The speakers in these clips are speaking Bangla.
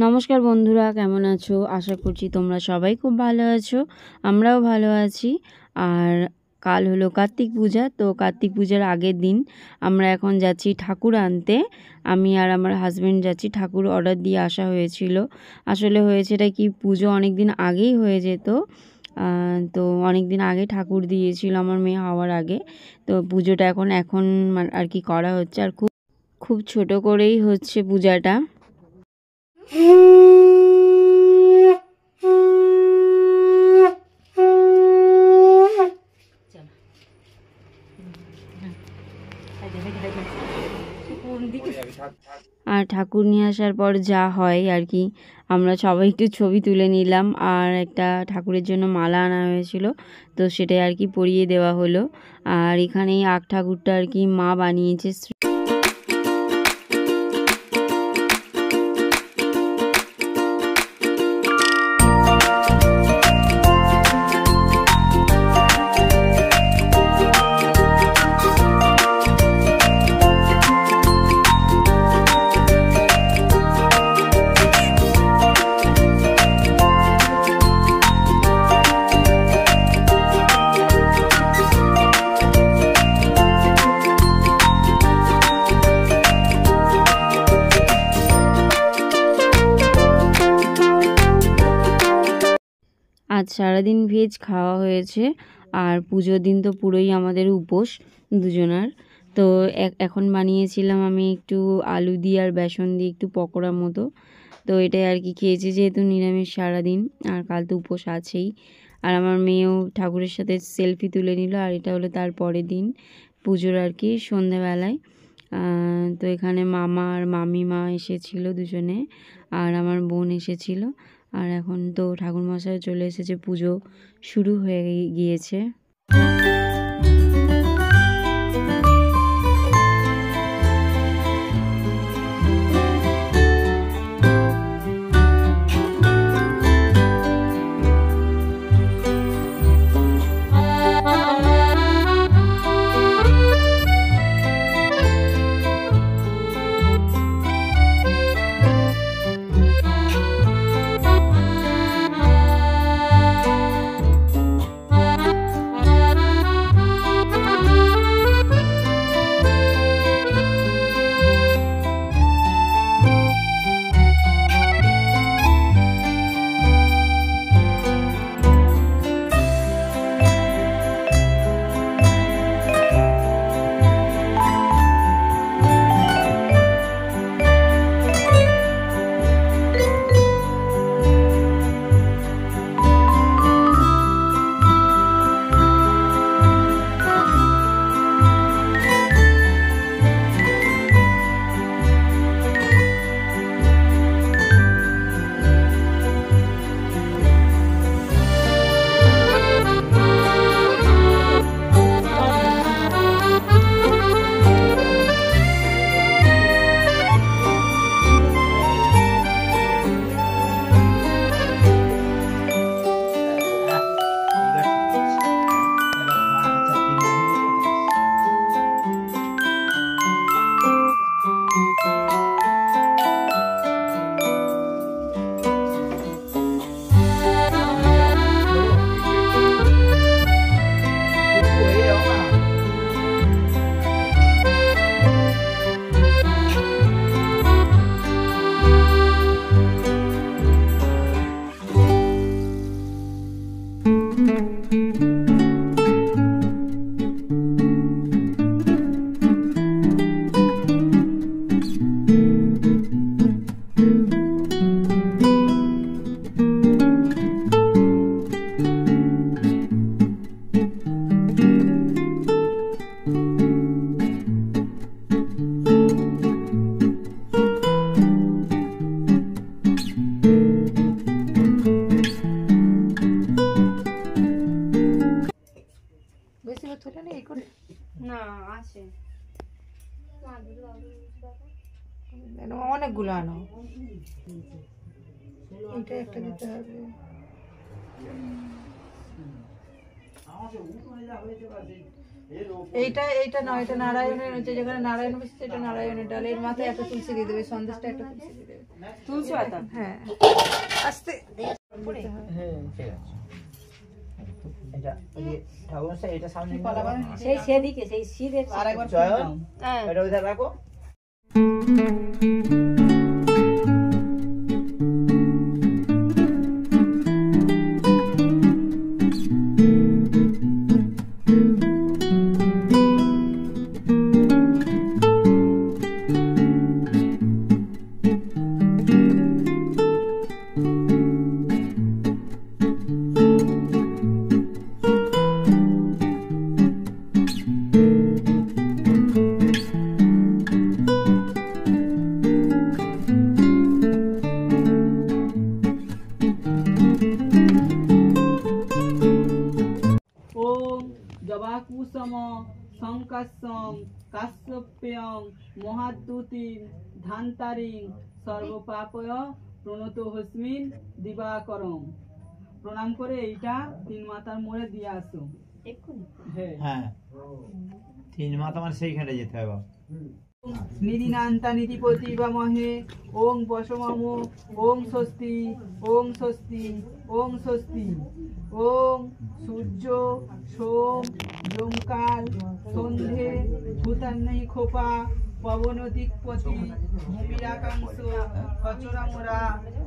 নমস্কার বন্ধুরা, কেমন আছো? আশা করছি তোমরা সবাই খুব ভালো আছো। আমরাও ভালো আছি। আর কাল হলো কার্তিক পূজা, তো কার্তিক পূজার আগের দিন আমরা এখন যাচ্ছি ঠাকুর আনতে। আমি আর আমার হাজব্যান্ড যাচ্ছি। ঠাকুর অর্ডার দিয়ে আসা হয়েছিল। আসলে হয়েছেটা কি, পুজো অনেক দিন আগেই হয়ে যেত। তো অনেক দিন আগে ঠাকুর দিয়েছিল আমার মেয়ে হওয়ার আগে। তো পুজোটা এখন আর কি করা হচ্ছে। আর খুব খুব ছোট করেই হচ্ছে পূজাটা। আর ঠাকুর নিয়ে আসার পর যা হয় আর কি, আমরা সবাই একটু ছবি তুলে নিলাম। আর একটা ঠাকুরের জন্য মালা আনা হয়েছিল, তো সেটাই আর কি পরিয়ে দেওয়া হলো। আর এখানে আখ ঠাকুরটা আর কি মা বানিয়েছে। আজ সারাদিন ভেজ খাওয়া হয়েছে। আর পুজোর দিন তো পুরোই আমাদের উপোস দুজনার। তো এখন বানিয়েছিলাম আমি একটু আলু দিয়ে আর বেসন দিয়ে একটু পকোড়ার মতো। তো এটাই আর কি খেয়েছি, যেহেতু নিরামিষ সারাদিন, আর কাল তো উপোস আছেই। আর আমার মেয়েও ঠাকুরের সাথে সেলফি তুলে নিল। আর এটা হলো তার পরের দিন পুজোর আর কি সন্ধ্যেবেলায়। তো এখানে মামা আর মামিমা এসেছিল দুজনে, আর আমার বোন এসেছিল। আর এখন তো ঠাকুরমশাই চলে এসেছে, পুজো শুরু হয়ে গিয়েছে। অনেকগুলো আনো, এটা একটা দিতে হবে। এইটা এইটা নয়, এটা নারায়ণের হচ্ছে, যেখানে নারায়ণ বসেছে এটা নারায়ণের ডাল। এর মাথায় একটা তুলসী দিয়ে দেবে, সন্দেশটা একটা তুলসী দিয়ে দেবে। তুলসী পাতা। হ্যাঁ আস্তে দিতে হবে। হ্যাঁ ঠিক আছে। এটা ঠাকুর মশাই এটা সামনে সেই সেদিকে সেই সিধে আরেকবার জয়ন হ্যাঁ এটা ওইটা রাখো। ওম জবাকুসম সংকাশ্যং কাশ্যপ্যং মহাদ্যুতিং ধান্তারিং সর্বপাপয় প্রণত হস্মিন দিবাকরম। প্রণাম করে এইটা তিন মাতার মোড়ে দিয়ে আসো। হ্যাঁ হ্যাঁ 3 মাথা মানে সেইখানে যেতে হবে। নিধিনান্তা নিধিপতি বা মহে ওং বসমম ওং স্বস্তি ওং স্বস্তি ওং স্বস্তি। ওং সূর্য সোম লোমকাল সন্ধে ভূতান্নহি খোপা পবন দিকপতি ভূমিরাকাংশ খচরামরা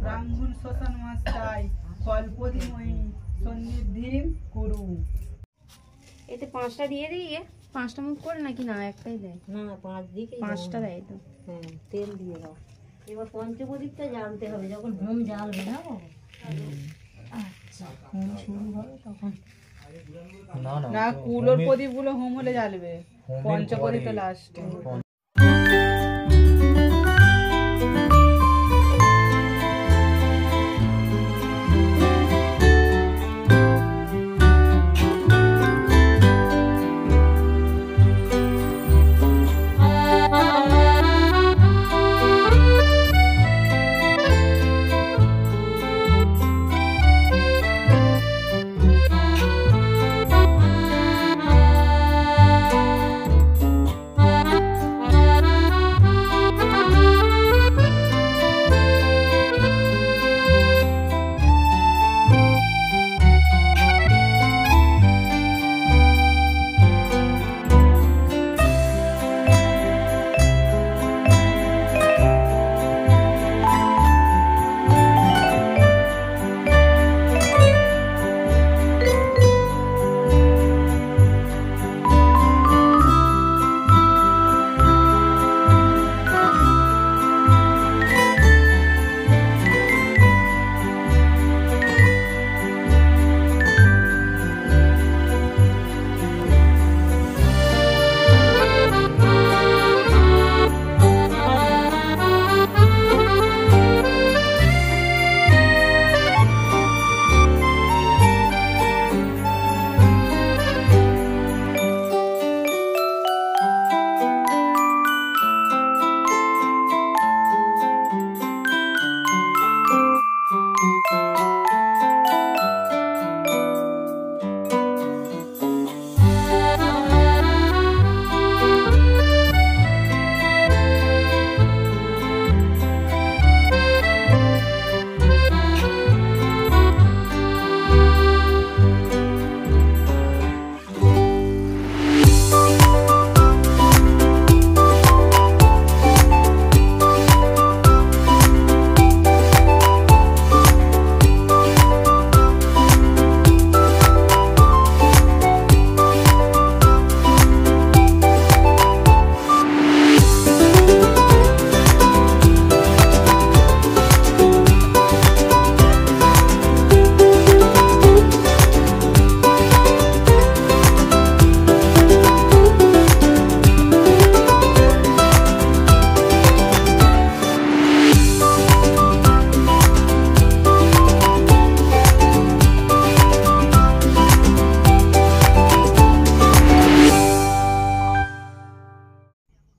ব্রাহ্মণ শ্মশান মাস্তায় কল্পদিময়ী সন্নিধিম কুরু। এতে 5টা দিয়ে দিই, 5টা মুখ করে নাকি না একটাই দেয়? না 5 দিকে 5টা দেয় তো। হ্যাঁ তেল দিয়ে দাও। এবার পঞ্চপ্রদীপটা জ্বালতে হবে যখন হোম জ্বালবে না বাবা। আচ্ছা হোম শুরু হবে তখন। না না না কুলোর প্রদীপ গুলো হোম হলে জ্বালবে, পঞ্চপ্রদীপ তো লাস্টে।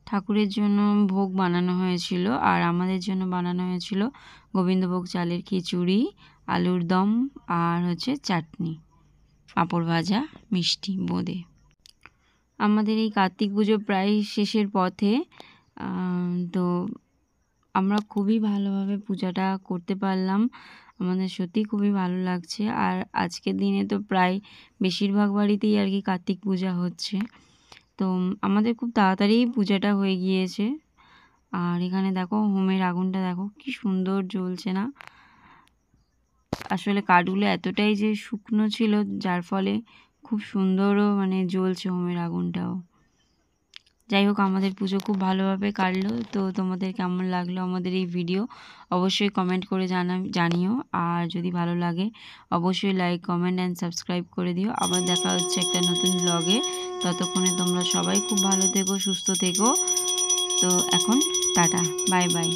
ঠাকুরের জন্য ভোগ বানানো হয়েছিল, আর আমাদের জন্য বানানো হয়েছিল গোবিন্দভোগ চালের খিচুড়ি, আলুর দম, আর হচ্ছে চাটনি, পাঁপড় ভাজা, মিষ্টি, বোঁদে। আমাদের এই কার্তিক পুজো প্রায় শেষের পথে, তো আমরা খুবই ভালোভাবে পূজাটা করতে পারলাম। আমাদের সত্যিই খুবই ভালো লাগছে। আর আজকের দিনে তো প্রায় বেশিরভাগ বাড়িতেই আর কি কার্তিক পূজা হচ্ছে। তো আমাদের খুব তাড়াতাড়ি পূজাটা হয়ে গিয়েছে। আর এখানে দেখো হোমের আগুনটা দেখো কি সুন্দর জ্বলছে না? আসলে কাঠগুলো এতটাই যে শুকনো ছিল যার ফলে খুব সুন্দরও মানে জ্বলছে হোমের আগুনটাও। যাই হোক, আমাদের পুজো খুব ভালোভাবে কাটলো। তো তোমাদের কেমন লাগলো আমাদের এই ভিডিও অবশ্যই কমেন্ট করে জানিও। আর যদি ভালো লাগে অবশ্যই লাইক, কমেন্ট অ্যান্ড সাবস্ক্রাইব করে দিও। আবার দেখা হচ্ছে একটা নতুন ব্লগে। ততক্ষণে তোমরা সবাই খুব ভালো থেকো, সুস্থ থেকো। তো এখন টাটা, বাই বাই।